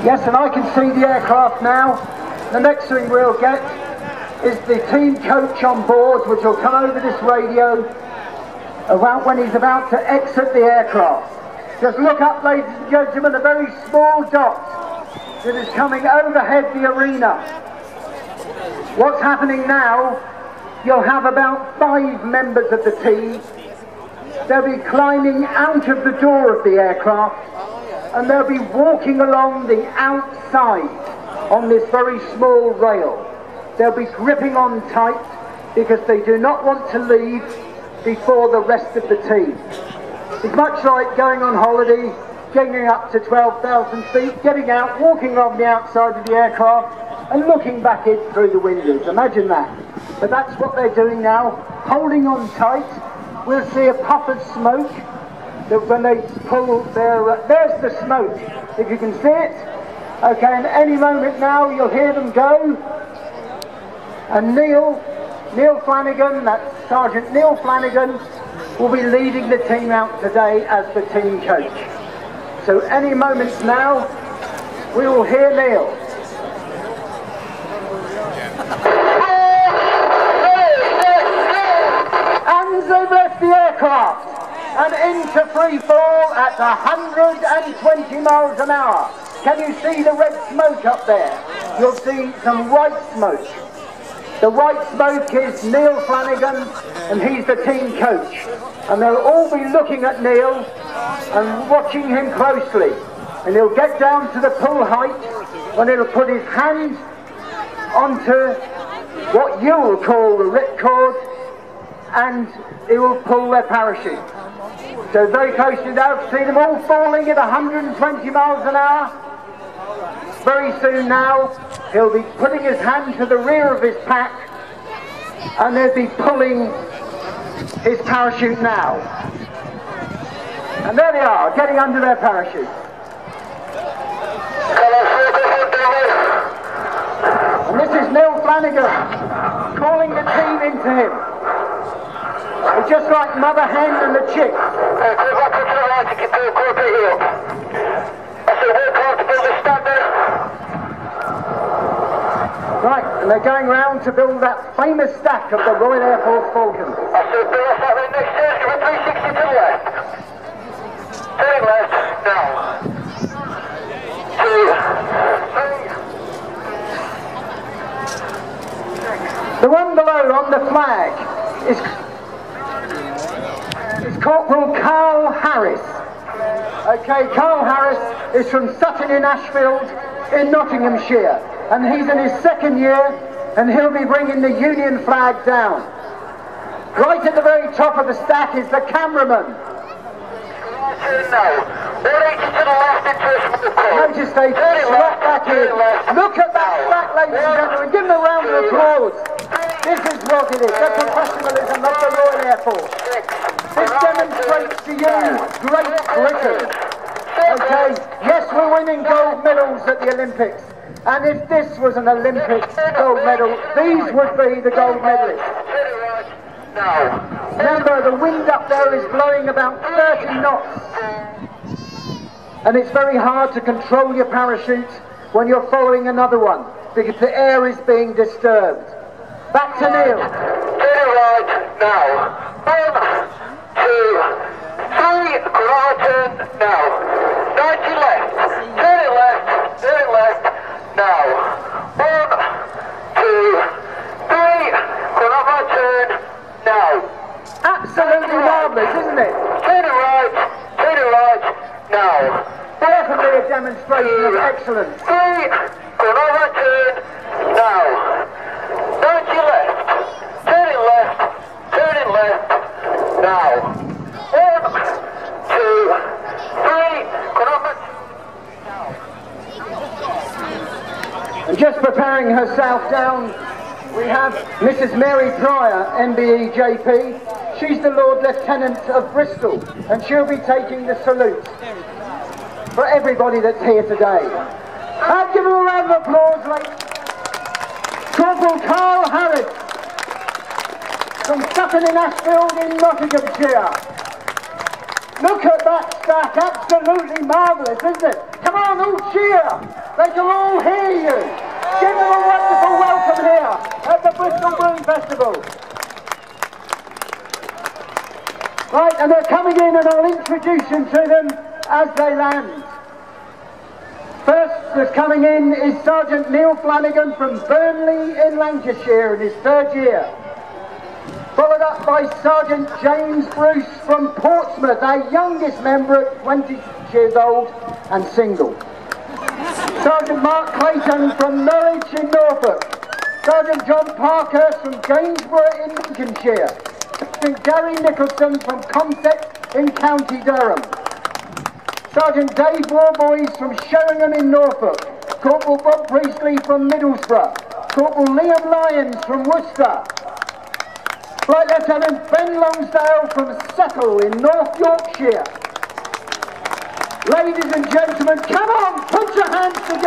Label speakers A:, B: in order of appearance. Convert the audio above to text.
A: Yes, and I can see the aircraft now. The next thing we'll get is the team coach on board, which will come over this radio about when he's about to exit the aircraft. Just look up, ladies and gentlemen, a very small dot that is coming overhead the arena. What's happening now, you'll have about 5 members of the team. They'll be climbing out of the door of the aircraft and they'll be walking along the outside on this very small rail. They'll be gripping on tight because they do not want to leave before the rest of the team. It's much like going on holiday, getting up to 12,000 feet, getting out, walking along the outside of the aircraft and looking back in through the windows. Imagine that. But that's what they're doing now, holding on tight. We'll see a puff of smoke that when they pull their... there's the smoke, if you can see it. Okay, and any moment now you'll hear them go. And Neil Flanagan, that's Sergeant Neil Flanagan, will be leading the team out today as the team coach. So any moments now, we will hear Neil. And they've left the aircraft and into free fall at 120 miles an hour. Can you see the red smoke up there? You'll see some white smoke. The white smoke is Neil Flanagan, and he's the team coach. And they'll all be looking at Neil and watching him closely. And he'll get down to the pull height when he'll put his hand onto what you will call the ripcord, and he will pull their parachute. So very closely now, see them all falling at 120 miles an hour. Very soon now, he'll be putting his hand to the rear of his pack and they'll be pulling his parachute now. And there they are, getting under their parachute. And this is Neil Flanagan calling the team into him. It's just like Mother Hen and the chick. Right, and they're going round to build that famous stack of the Royal Air Force Falcons.
B: I said, Bill, that right next to us, give it 360 to the left. Turning left, now. 2, 3.
A: The one below on the flag is Corporal Carl Harris. Okay, Carl Harris is from Sutton in Ashfield in Nottinghamshire, and he's in his 2nd year, and he'll be bringing the Union flag down. Right at the very top of the stack is the cameraman. Notice they slot back in. Look at that stack, ladies and gentlemen. Give them a round of applause. This is what it is, the professionalism of the Royal Air Force. This demonstrates to you Great Britain. Okay, yes, we're winning gold medals at the Olympics. And if this was an Olympic gold medal, these would be the gold medalists. Remember, the wind up there is blowing about 30 knots. And it's very hard to control your parachute when you're following another one, because the air is being disturbed. Back to Neil.
B: Turn right now. 1, 2, 3, turn now. 90 left. Turn it left. Turn it left. Now. 1, 2, 3. Turn now.
A: Absolutely marvellous, isn't it?
B: Turn it right. Turn it right. Now.
A: Definitely a demonstration of excellence.
B: 3. Turn now. 90 left. Turn it left. Turn it left. Now. 1, 2, 3.
A: And just preparing herself down, we have Mrs. Mary Pryor, MBE JP. She's the Lord Lieutenant of Bristol, and she'll be taking the salute for everybody that's here today. I'll give them a round of applause, ladies. Corporal Carl Harris from Sutton in Ashfield in Nottinghamshire. Look at that stack, absolutely marvellous, isn't it? Come on, all cheer! They can all hear you! Give them a wonderful welcome here at the Bristol Balloon Festival. Right, and they're coming in and I'll introduce you to them as they land. First that's coming in is Sergeant Neil Flanagan from Burnley in Lancashire in his 3rd year. Followed up by Sergeant James Bruce from Portsmouth, our youngest member at 26 years old and single. Sergeant Mark Clayton from Norwich in Norfolk. Sergeant John Parkhurst from Gainsborough in Lincolnshire. Sergeant Gary Nicholson from Consett in County Durham. Sergeant Dave Warboys from Sheringham in Norfolk. Corporal Bob Priestley from Middlesbrough. Corporal Liam Lyons from Worcester. Flight Lieutenant Ben Longsdale from Settle in North Yorkshire. Ladies and gentlemen, come on, put your hands together.